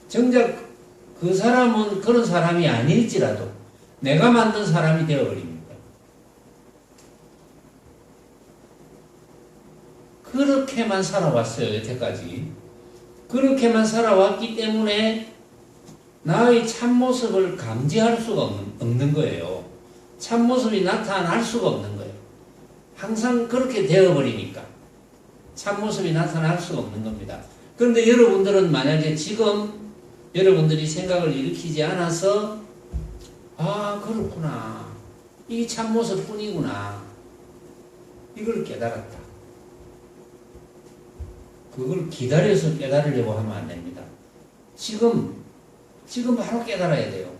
정작 그 사람은 그런 사람이 아닐지라도 내가 만든 사람이 되어버립니다. 그렇게만 살아왔어요. 여태까지. 그렇게만 살아왔기 때문에 나의 참모습을 감지할 수가 없는 거예요. 참모습이 나타날 수가 없는 거예요. 항상 그렇게 되어버리니까 참모습이 나타날 수가 없는 겁니다. 그런데 여러분들은 만약에 지금 여러분들이 생각을 일으키지 않아서 아 그렇구나 이게 참모습 뿐이구나 이걸 깨달았다. 그걸 기다려서 깨달으려고 하면 안 됩니다. 지금 바로 깨달아야 돼요.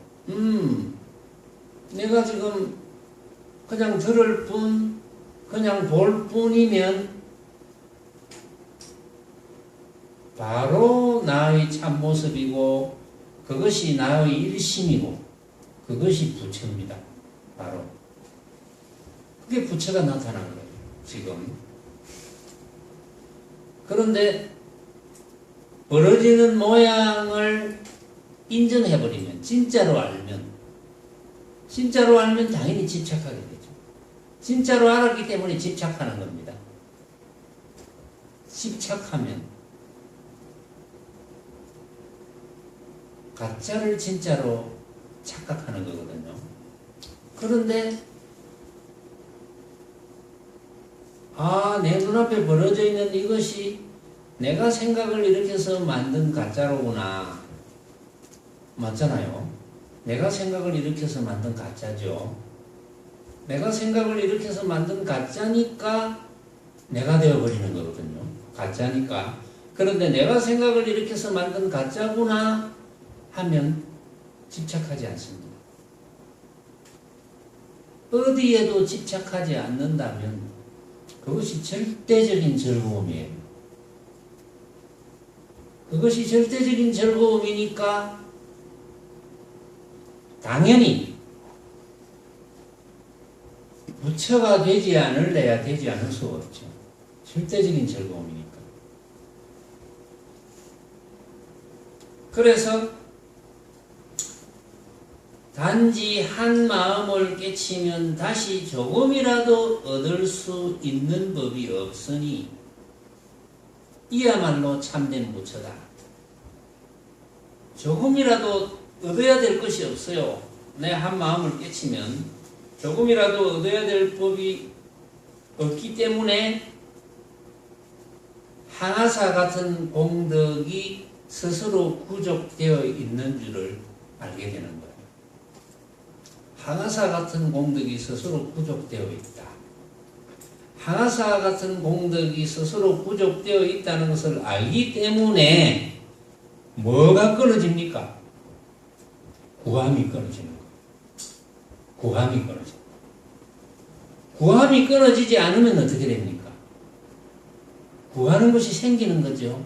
내가 지금 그냥 들을 뿐, 그냥 볼 뿐이면 바로 나의 참모습이고 그것이 나의 일심이고 그것이 부처입니다. 바로. 그게 부처가 나타난 거예요. 지금. 그런데 벌어지는 모양을 인정해버리면 진짜로 알면 당연히 집착하게 되죠. 진짜로 알았기 때문에 집착하는 겁니다. 집착하면 가짜를 진짜로 착각하는 거거든요. 그런데 내 눈앞에 벌어져 있는 이것이 내가 생각을 일으켜서 만든 가짜로구나. 맞잖아요. 내가 생각을 일으켜서 만든 가짜죠. 내가 생각을 일으켜서 만든 가짜니까 내가 되어버리는 거거든요. 가짜니까. 그런데 내가 생각을 일으켜서 만든 가짜구나 하면 집착하지 않습니다. 어디에도 집착하지 않는다면 그것이 절대적인 즐거움이에요. 그것이 절대적인 즐거움이니까 당연히 부처가 되지 않을래야 되지 않을 수가 없죠. 절대적인 즐거움이니까. 그래서 단지 한 마음을 깨치면 다시 조금이라도 얻을 수 있는 법이 없으니 이야말로 참된 부처다. 조금이라도 얻어야 될 것이 없어요. 내 한 마음을 깨치면 조금이라도 얻어야 될 법이 없기 때문에 항아사 같은 공덕이 스스로 구족되어 있는 줄을 알게 되는 거예요. 항아사 같은 공덕이 스스로 구족되어 있다. 항아사 같은 공덕이 스스로 구족되어 있다는 것을 알기 때문에 뭐가 끊어집니까? 구함이 끊어지는 거예요. 구함이 끊어집니다. 구함이 끊어지지 않으면 어떻게 됩니까? 구하는 것이 생기는 거죠.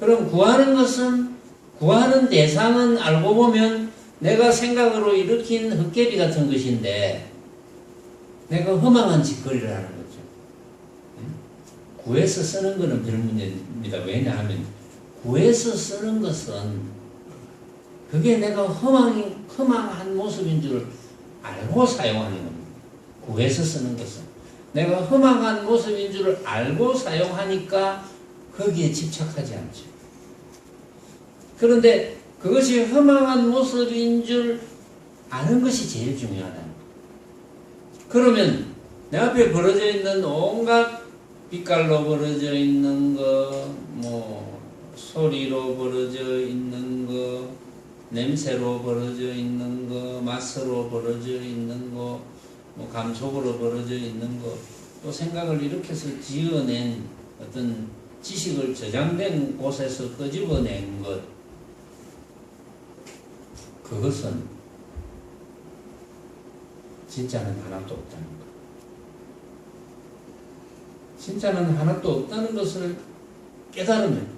그럼 구하는 대상은 알고 보면 내가 생각으로 일으킨 헛개비 같은 것인데 내가 허망한 짓거리를 하는 거죠. 구해서 쓰는 것은 별 문제입니다. 왜냐하면 구해서 쓰는 것은 그게 내가 허망한 모습인 줄 알고 사용하는 겁니다. 구해서 쓰는 것은 내가 허망한 모습인 줄 알고 사용하니까 거기에 집착하지 않죠. 그런데 그것이 허망한 모습인 줄 아는 것이 제일 중요하다. 그러면 내 앞에 벌어져 있는 온갖 빛깔로 벌어져 있는 거, 소리로 벌어져 있는 거, 냄새로 벌어져 있는 거, 맛으로 벌어져 있는 거, 감촉으로 벌어져 있는 거, 또 생각을 일으켜서 지어낸 어떤 지식을 저장된 곳에서 끄집어낸 것, 그것은 진짜는 하나도 없다는 것. 진짜는 하나도 없다는 것을 깨달으면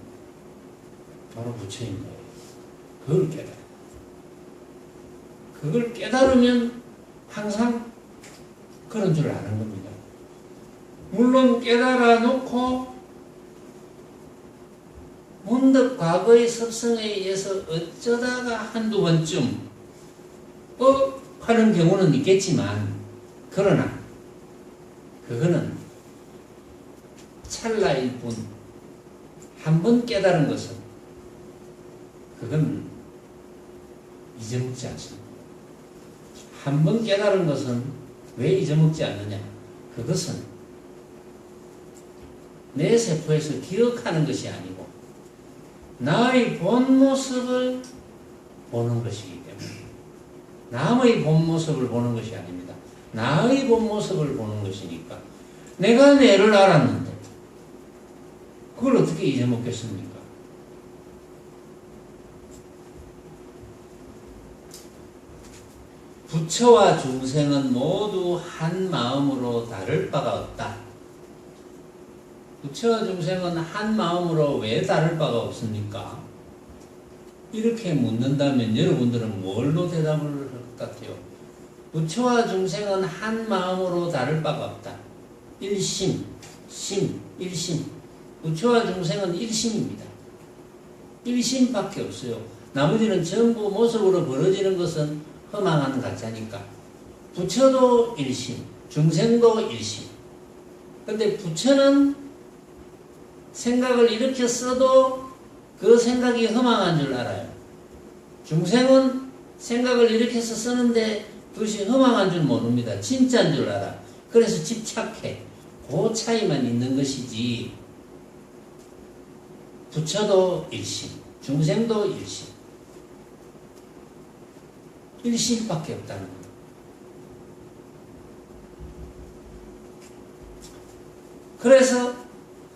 바로 부처인 거예요. 그걸 깨달아요. 그걸 깨달으면 항상 그런 줄 아는 겁니다. 물론 깨달아 놓고 문득 과거의 습성에 의해서 어쩌다가 한두 번쯤 하는 경우는 있겠지만, 그러나 그거는 찰나일 뿐. 한 번 깨달은 것은 그건 잊어먹지 않습니다. 한 번 깨달은 것은 왜 잊어먹지 않느냐? 그것은 내 세포에서 기억하는 것이 아니고 나의 본 모습을 보는 것이기 때문에, 남의 본 모습을 보는 것이 아닙니다. 나의 본 모습을 보는 것이니까, 내가 내를 알았는데 그걸 어떻게 잊어먹겠습니까? 부처와 중생은 모두 한 마음으로 다를 바가 없다. 부처와 중생은 한 마음으로 왜 다를 바가 없습니까? 이렇게 묻는다면 여러분들은 뭘로 대답을 할 것 같아요? 부처와 중생은 한 마음으로 다를 바가 없다. 일심, 일심. 부처와 중생은 일심입니다. 일심밖에 없어요. 나머지는 전부 모습으로 벌어지는 것은 허망한 가짜니까. 부처도 일심, 중생도 일심. 근데 부처는 생각을 일으켰어도 그 생각이 허망한 줄 알아요. 중생은 생각을 일으켜서 쓰는데 그것이 허망한 줄 모릅니다. 진짜인 줄 알아. 그래서 집착해. 그 차이만 있는 것이지, 부처도 일심, 중생도 일심. 일심밖에 없다는 거예요. 그래서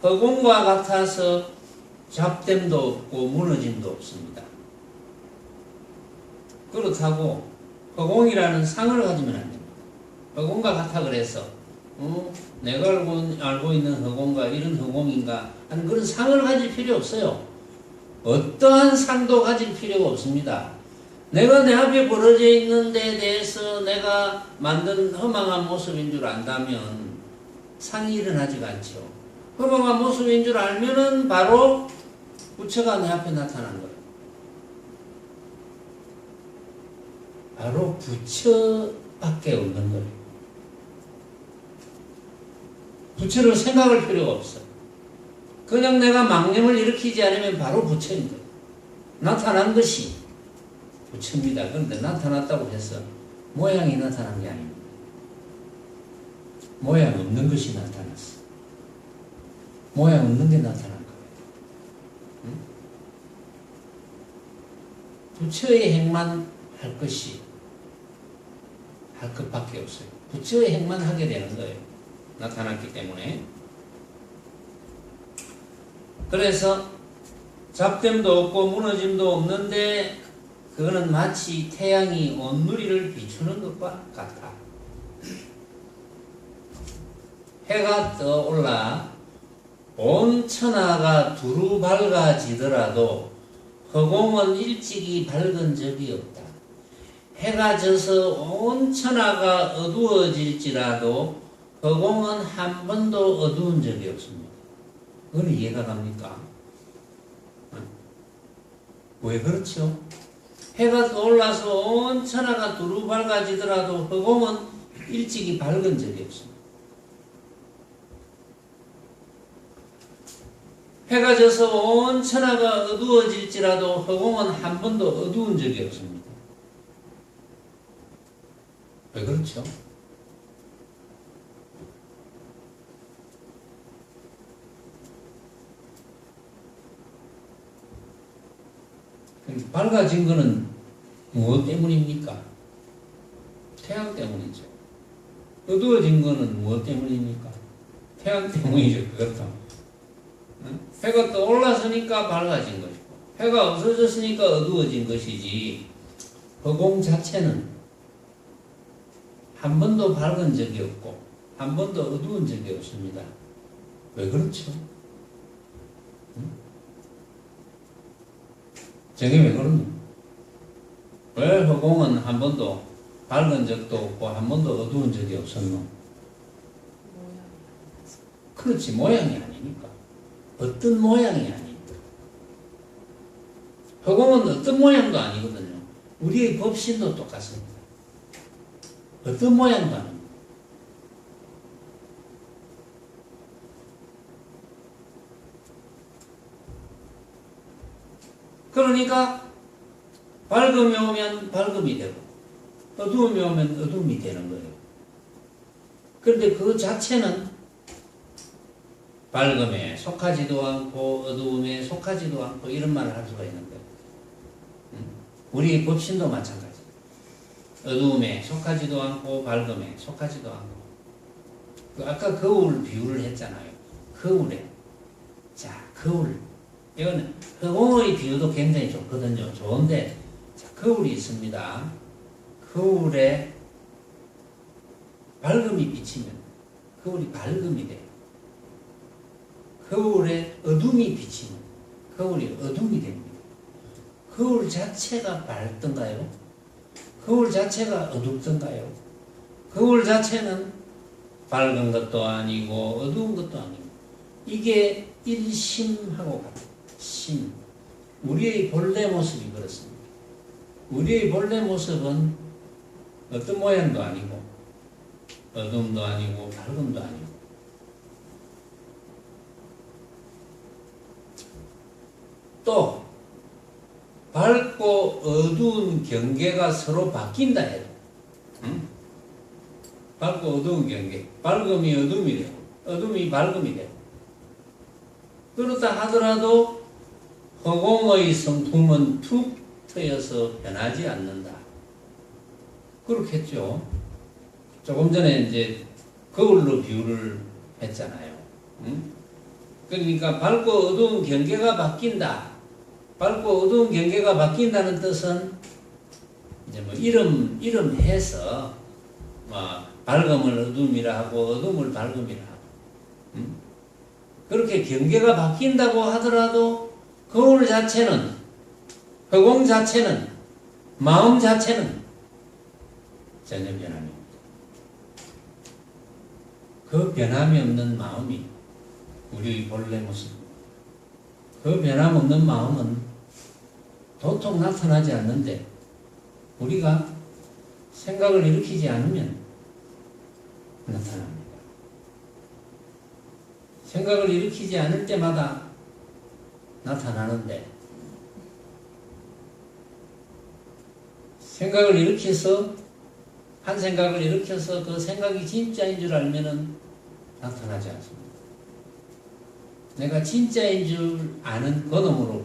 허공과 같아서 잡됨도 없고 무너짐도 없습니다. 그렇다고 허공이라는 상을 가지면 안 됩니다. 허공과 같아 그래서 내가 알고 있는 허공과 이런 허공인가 하는 그런 상을 가질 필요 없어요. 어떠한 상도 가질 필요가 없습니다. 내가 내 앞에 벌어져 있는 데 대해서 내가 만든 허망한 모습인 줄 안다면 상이 일어나지가 않죠. 허망한 모습인 줄 알면은 바로 부처가 내 앞에 나타난 거예요. 바로 부처밖에 없는 거예요. 부처를 생각할 필요가 없어. 그냥 내가 망념을 일으키지 않으면 바로 부처인 거예요. 나타난 것이 부처입니다. 그런데 나타났다고 해서 모양이 나타난 게 아닙니다. 모양 없는 것이 나타났어. 모양 없는 게 나타난 거예요. 응? 부처의 행만 할 것이 할 것밖에 없어요. 부처의 행만 하게 되는 거예요. 나타났기 때문에. 그래서 잡됨도 없고 무너짐도 없는데 그거는 마치 태양이 온누리를 비추는 것과 같아. 해가 떠올라 온 천하가 두루 밝아지더라도 허공은 일찍이 밝은 적이 없다. 해가 져서 온 천하가 어두워질지라도 허공은 한 번도 어두운 적이 없습니다. 그건 이해가 갑니까? 왜 그렇죠? 해가 떠올라서 온 천하가 두루 밝아지더라도 허공은 일찍이 밝은 적이 없습니다. 해가 져서 온 천하가 어두워질지라도 허공은 한 번도 어두운 적이 없습니다. 왜 그렇죠? 밝아진 것은 무엇 때문입니까? 태양 때문이죠. 어두워진 것은 무엇 때문입니까? 태양 때문이죠. 그것도. 해가 떠올랐으니까 밝아진 것이고, 해가 없어졌으니까 어두워진 것이지, 허공 자체는 한 번도 밝은 적이 없고, 한 번도 어두운 적이 없습니다. 왜 그렇죠? 저게 왜 그러냐? 왜 허공은 한 번도 밝은 적도 없고 한 번도 어두운 적이 없었노? 그렇지, 모양이 아니니까. 어떤 모양이 아니니까. 허공은 어떤 모양도 아니거든요. 우리의 법신도 똑같습니다. 어떤 모양도 아닙니다. 그러니까 밝음이 오면 밝음이 되고 어두움이 오면 어두움이 되는 거예요. 그런데 그 자체는 밝음에 속하지도 않고 어두움에 속하지도 않고 이런 말을 할 수가 있는 거예요. 우리의 법신도 마찬가지. 어두움에 속하지도 않고 밝음에 속하지도 않고. 아까 거울 비유를 했잖아요. 거울에. 자, 거울. 이거는 허공의 비유도 굉장히 좋거든요. 좋은데, 자, 거울이 있습니다. 거울에 밝음이 비치면 거울이 밝음이 돼요. 거울에 어둠이 비치면 거울이 어둠이 됩니다. 거울 자체가 밝던가요? 거울 자체가 어둡던가요? 거울 자체는 밝은 것도 아니고 어두운 것도 아니고 이게 일심하고 같아요. 심. 우리의 본래 모습이 그렇습니다. 우리의 본래 모습은 어떤 모양도 아니고 어둠도 아니고 밝음도 아니고 또 밝고 어두운 경계가 서로 바뀐다 해도 밝고 어두운 경계, 밝음이 어둠이 되고 어둠이 밝음이 되고 그렇다 하더라도 허공의 성품은 툭 트여서 변하지 않는다. 그렇겠죠. 조금 전에 이제 거울로 비유를 했잖아요. 그러니까 밝고 어두운 경계가 바뀐다. 밝고 어두운 경계가 바뀐다는 뜻은 이제 뭐 이름해서 뭐 밝음을 어둠이라 하고 어둠을 밝음이라 하고 그렇게 경계가 바뀐다고 하더라도 거울 자체는 허공 자체는 마음 자체는 전혀 변함이 없다. 그 변함이 없는 마음이 우리의 본래 모습입니다. 그 변함없는 마음은 도통 나타나지 않는데 우리가 생각을 일으키지 않으면 나타납니다. 생각을 일으키지 않을 때마다 나타나는데 생각을 일으켜서 한 생각을 일으켜서 그 생각이 진짜인 줄 알면은 나타나지 않습니다. 내가 진짜인 줄 아는 그놈으로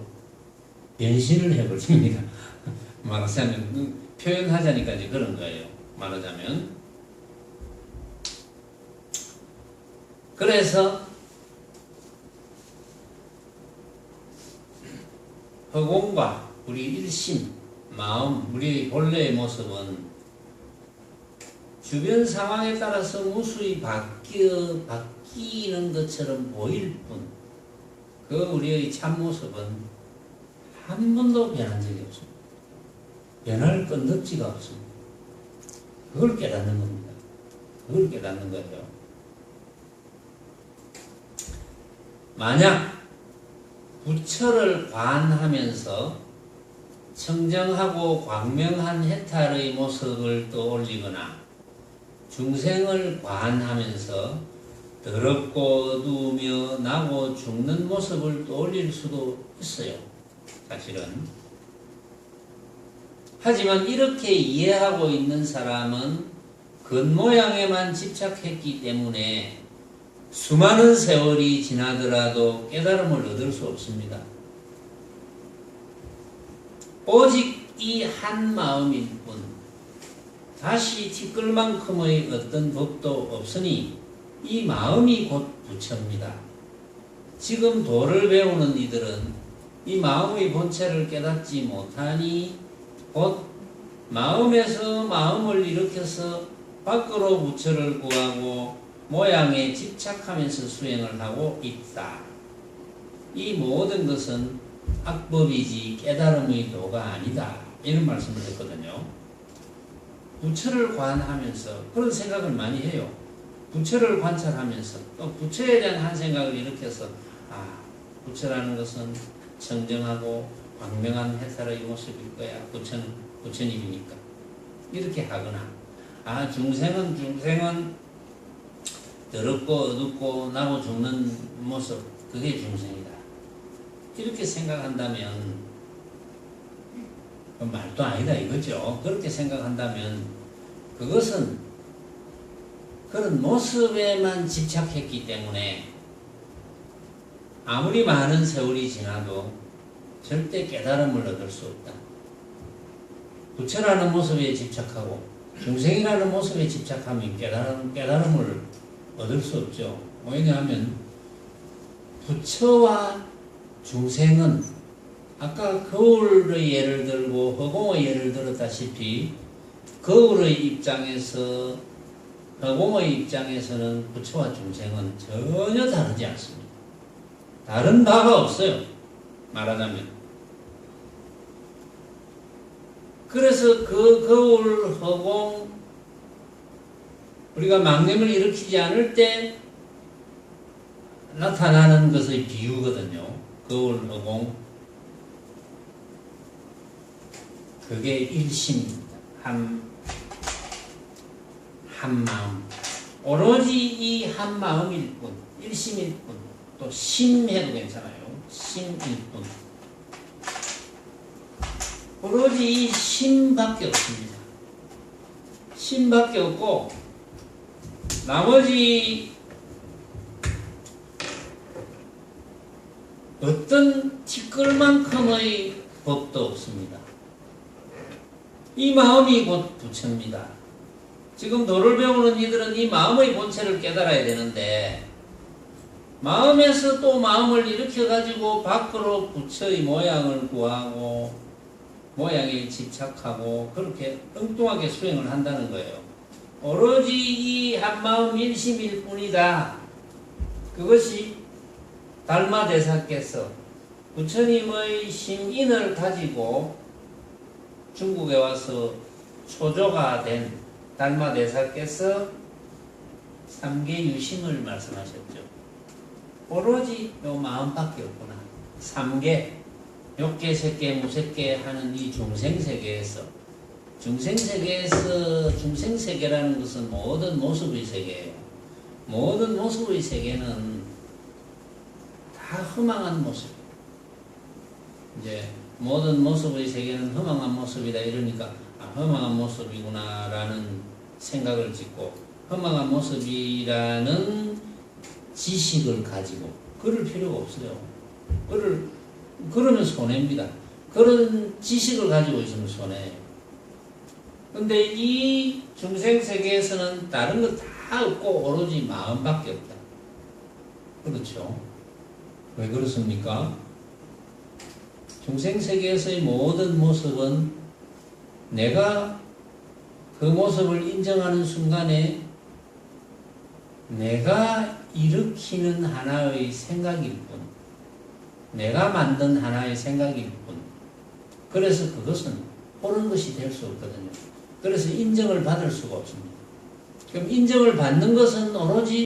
변신을 해버립니다. 말하자면 표현하자니까 이제 그런 거예요. 말하자면 그래서 허공과 우리 일심, 마음, 우리의 본래의 모습은 주변 상황에 따라서 무수히 바뀌는 것처럼 보일 뿐, 그 우리의 참모습은 한 번도 변한 적이 없습니다. 변할 건덕지가 없습니다. 그걸 깨닫는 겁니다. 그걸 깨닫는 거예요. 만약 부처를 관하면서 청정하고 광명한 해탈의 모습을 떠올리거나 중생을 관하면서 더럽고 어두우며 나고 죽는 모습을 떠올릴 수도 있어요. 사실은. 하지만 이렇게 이해하고 있는 사람은 겉모양에만 집착했기 때문에 수많은 세월이 지나더라도 깨달음을 얻을 수 없습니다. 오직 이 한 마음일 뿐 다시 티끌만큼의 어떤 법도 없으니 이 마음이 곧 부처입니다. 지금 도를 배우는 이들은 이 마음의 본체를 깨닫지 못하니 곧 마음에서 마음을 일으켜서 밖으로 부처를 구하고 모양에 집착하면서 수행을 하고 있다. 이 모든 것은 악법이지 깨달음의 도가 아니다. 이런 말씀을 했거든요. 부처를 관하면서 그런 생각을 많이 해요. 부처를 관찰하면서 또 부처에 대한 한 생각을 일으켜서 부처라는 것은 청정하고 광명한 해탈의 모습일 거야. 부처님이니까. 이렇게 하거나 중생은 더럽고 어둡고 나고 죽는 모습 그게 중생이다. 이렇게 생각한다면 말도 아니다 이거죠. 그렇게 생각한다면 그것은 그런 모습에만 집착했기 때문에 아무리 많은 세월이 지나도 절대 깨달음을 얻을 수 없다. 부처라는 모습에 집착하고 중생이라는 모습에 집착하면 깨달음을 얻을 수 없죠. 왜냐하면 부처와 중생은 아까 거울의 예를 들고 허공의 예를 들었다시피 거울의 입장에서 허공의 입장에서는 부처와 중생은 전혀 다르지 않습니다. 다른 바가 없어요. 말하자면. 그래서 그 거울, 허공 우리가 망념을 일으키지 않을 때 나타나는 것의 비유거든요. 거울, 허공 그게 일심입니다. 한 마음. 오로지 이 한 마음일 뿐, 일심일 뿐, 또 심해도 괜찮아요. 심일 뿐. 오로지 이 심밖에 없습니다. 심밖에 없고 나머지 어떤 티끌만큼의 법도 없습니다. 이 마음이 곧 부처입니다. 지금 도를 배우는 이들은 이 마음의 본체를 깨달아야 되는데 마음에서 또 마음을 일으켜가지고 밖으로 부처의 모양을 구하고 모양에 집착하고 그렇게 엉뚱하게 수행을 한다는 거예요. 오로지 이 한마음 일심일 뿐이다. 그것이 달마대사께서 부처님의 심인을 가지고 중국에 와서 초조가 된 달마대사께서 삼계유심을 말씀하셨죠. 오로지 요 마음밖에 없구나. 삼계, 욕계, 색계, 무색계 하는 이 중생세계에서 중생세계라는 것은 모든 모습의 세계예요. 모든 모습의 세계는 다 허망한 모습. 이제 모든 모습의 세계는 허망한 모습이다 이러니까 허망한 모습이구나라는 생각을 짓고 허망한 모습이라는 지식을 가지고 그럴 필요가 없어요. 그러면 손해입니다. 그런 지식을 가지고 있으면 손해예요. 근데 이 중생세계에서는 다른 거 다 없고 오로지 마음밖에 없다. 그렇죠? 왜 그렇습니까? 중생세계에서의 모든 모습은 내가 그 모습을 인정하는 순간에 내가 일으키는 하나의 생각일 뿐, 내가 만든 하나의 생각일 뿐. 그래서 그것은 옳은 것이 될 수 없거든요. 그래서 인정을 받을 수가 없습니다. 그럼 인정을 받는 것은 오로지